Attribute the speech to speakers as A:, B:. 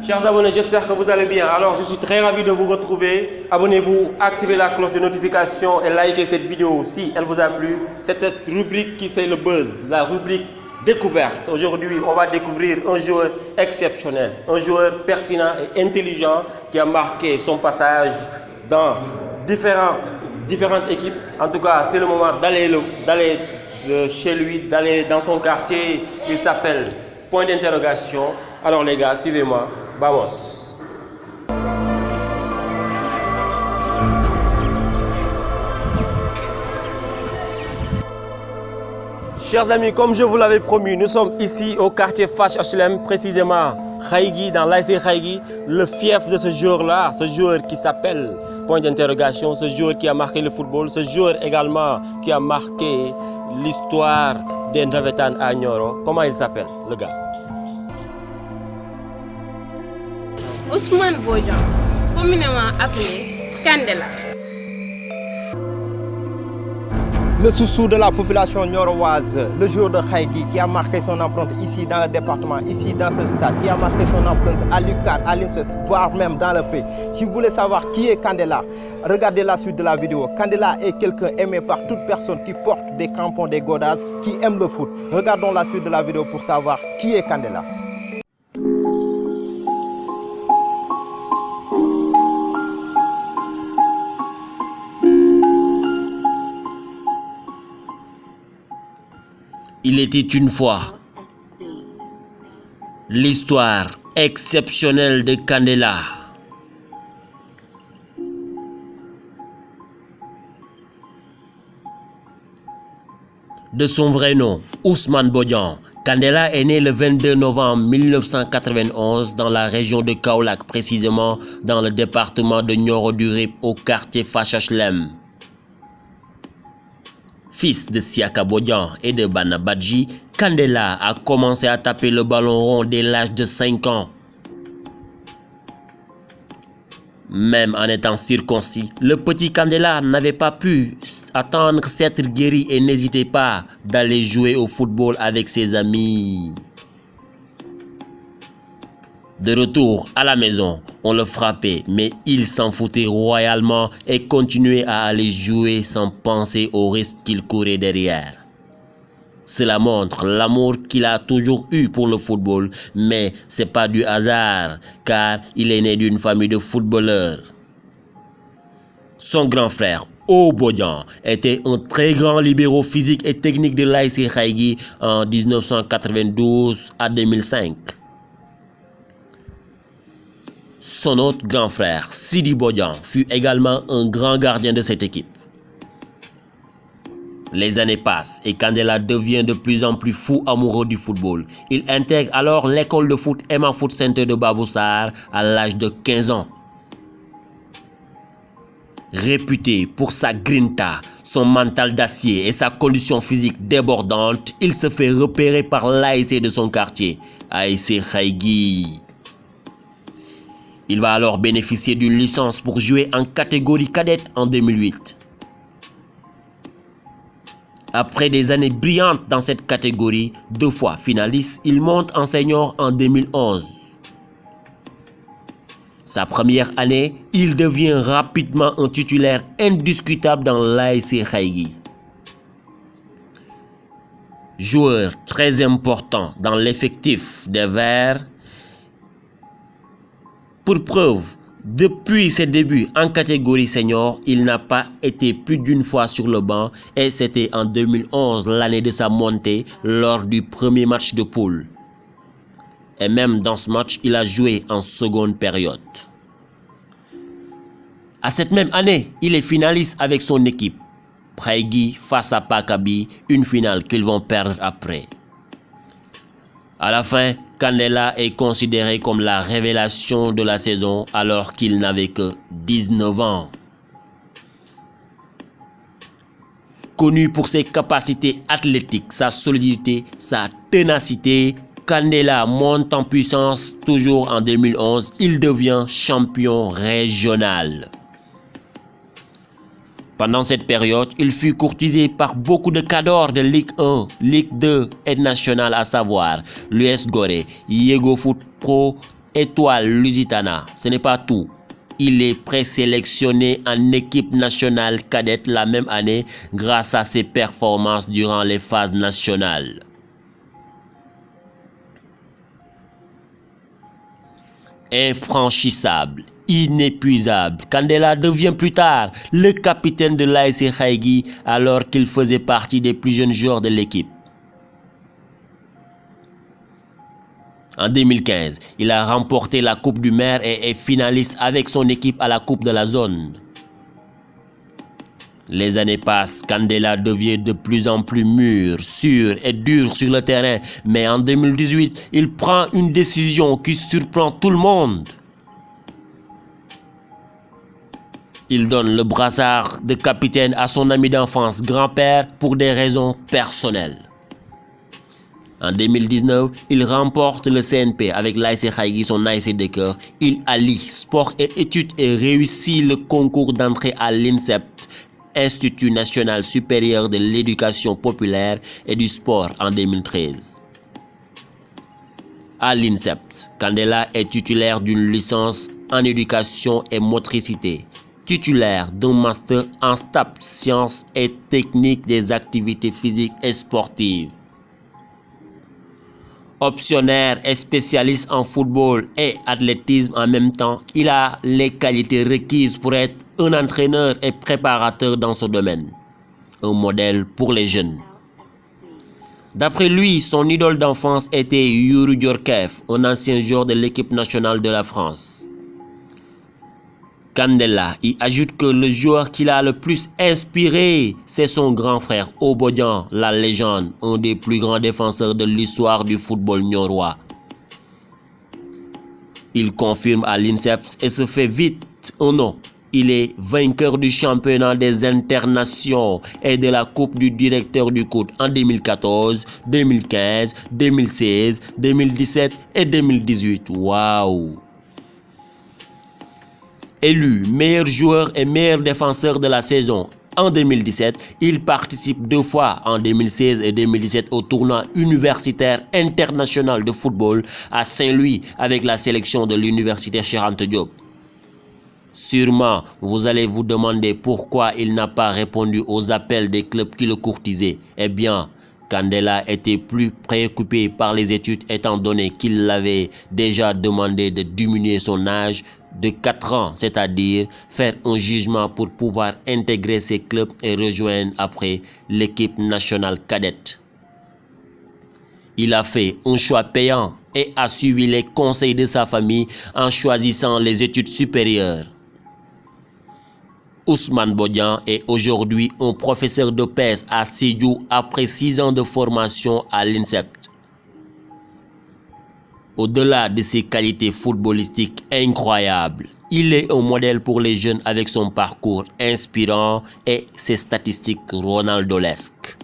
A: Chers abonnés, j'espère que vous allez bien. Alors, je suis très ravi de vous retrouver. Abonnez-vous, activez la cloche de notification et likez cette vidéo si elle vous a plu. C'est cette rubrique qui fait le buzz, la rubrique découverte. Aujourd'hui, on va découvrir un joueur exceptionnel, un joueur pertinent et intelligent qui a marqué son passage dans différentes équipes. En tout cas, c'est le moment d'aller chez lui, d'aller dans son quartier. Il s'appelle Point d'interrogation. Alors les gars, suivez-moi. Vamos. Chers amis, comme je vous l'avais promis, nous sommes ici au quartier Fash HLM, précisément Khaïgui, dans l'ASC Khaïgui, le fief de ce joueur-là, ce joueur qui s'appelle Point d'interrogation, ce joueur qui a marqué le football, ce joueur également qui a marqué l'histoire des Ndavétanes à Nioro. Comment il s'appelle, le gars?
B: Ousmane Bodian, communément appelé Kandela.
C: Le sous-sous de la population nioroise, le joueur de Khaïgui qui a marqué son empreinte ici dans le département, ici dans ce stade, qui a marqué son empreinte à l'UCAD, à l'INSES, voire même dans le pays. Si vous voulez savoir qui est Kandela, regardez la suite de la vidéo. Kandela est quelqu'un aimé par toute personne qui porte des crampons, des godasses, qui aime le foot. Regardons la suite de la vidéo pour savoir qui est Kandela.
D: Il était une fois l'histoire exceptionnelle de Kandela. De son vrai nom, Ousmane Bodian, Kandela est né le 22 novembre 1991 dans la région de Kaolack, précisément dans le département de Nioro-du-Rip au quartier Fash HLM. Fils de Siaka Bodian et de Bana Badji, Kandela a commencé à taper le ballon rond dès l'âge de 5 ans. Même en étant circoncis, le petit Kandela n'avait pas pu attendre s'être guéri et n'hésitait pas d'aller jouer au football avec ses amis. De retour à la maison, on le frappait, mais il s'en foutait royalement et continuait à aller jouer sans penser aux risques qu'il courait derrière. Cela montre l'amour qu'il a toujours eu pour le football, mais c'est pas du hasard, car il est né d'une famille de footballeurs. Son grand frère, Bodian, était un très grand libéro physique et technique de l'ASC Khaïgui en 1992 à 2005. Son autre grand frère, Sidi Bodian, fut également un grand gardien de cette équipe. Les années passent et Kandela devient de plus en plus fou amoureux du football. Il intègre alors l'école de foot Emma Foot Center de Baboussar à l'âge de 15 ans. Réputé pour sa grinta, son mental d'acier et sa condition physique débordante, il se fait repérer par l'ASC de son quartier, ASC Khaïgui. Il va alors bénéficier d'une licence pour jouer en catégorie cadette en 2008. Après des années brillantes dans cette catégorie, 2 fois finaliste, il monte en senior en 2011. Sa première année, il devient rapidement un titulaire indiscutable dans l'ASC Khaïgui. Joueur très important dans l'effectif des Verts. Pour preuve, depuis ses débuts en catégorie senior, il n'a pas été plus d'une fois sur le banc et c'était en 2011, l'année de sa montée, lors du premier match de poule. Et même dans ce match, il a joué en seconde période. À cette même année, il est finaliste avec son équipe, Khaïgui face à Pakabi, une finale qu'ils vont perdre après. À la fin, Kandela est considéré comme la révélation de la saison alors qu'il n'avait que 19 ans. Connu pour ses capacités athlétiques, sa solidité, sa ténacité, Kandela monte en puissance. Toujours en 2011, il devient champion régional. Pendant cette période, il fut courtisé par beaucoup de cadors de Ligue 1, Ligue 2 et nationale, à savoir l'US Gorée, Yego Foot Pro Étoile Lusitana. Ce n'est pas tout. Il est présélectionné en équipe nationale cadette la même année grâce à ses performances durant les phases nationales. Infranchissable, inépuisable, Kandela devient plus tard le capitaine de l'ASC Khaïgui alors qu'il faisait partie des plus jeunes joueurs de l'équipe. En 2015, il a remporté la Coupe du Maire et est finaliste avec son équipe à la Coupe de la Zone. Les années passent, Kandela devient de plus en plus mûr, sûr et dur sur le terrain. Mais en 2018, il prend une décision qui surprend tout le monde. Il donne le brassard de capitaine à son ami d'enfance, grand-père, pour des raisons personnelles. En 2019, il remporte le CNP avec l'ASC Khaïgui, son ASC de cœur. Il allie sport et études et réussit le concours d'entrée à l'INSEP, Institut national supérieur de l'éducation populaire et du sport, en 2013. À l'INSEP, Kandela est titulaire d'une licence en éducation et motricité, titulaire d'un master en STAPS, sciences et techniques des activités physiques et sportives. Optionnaire et spécialiste en football et athlétisme en même temps, il a les qualités requises pour être un entraîneur et préparateur dans ce domaine. Un modèle pour les jeunes. D'après lui, son idole d'enfance était Youri Djorkaeff, un ancien joueur de l'équipe nationale de la France. Kandela y ajoute que le joueur qui l'a le plus inspiré, c'est son grand frère Obodian, la légende, un des plus grands défenseurs de l'histoire du football niorois. Il confirme à l'INSEP et se fait vite un nom. Il est vainqueur du championnat des internations et de la coupe du directeur du COUD en 2014, 2015, 2016, 2017 et 2018. Waouh! Élu meilleur joueur et meilleur défenseur de la saison en 2017, il participe 2 fois en 2016 et 2017 au tournoi universitaire international de football à Saint-Louis avec la sélection de l'université Cheikh Anta Diop. Sûrement, vous allez vous demander pourquoi il n'a pas répondu aux appels des clubs qui le courtisaient. Eh bien, Kandela était plus préoccupé par les études étant donné qu'il l'avait déjà demandé de diminuer son âge de 4 ans, c'est-à-dire faire un jugement pour pouvoir intégrer ces clubs et rejoindre après l'équipe nationale cadette. Il a fait un choix payant et a suivi les conseils de sa famille en choisissant les études supérieures. Ousmane Bodian est aujourd'hui un professeur de PS à Sédhiou après 6 ans de formation à l'INSEP. Au-delà de ses qualités footballistiques incroyables, il est un modèle pour les jeunes avec son parcours inspirant et ses statistiques ronaldolesques.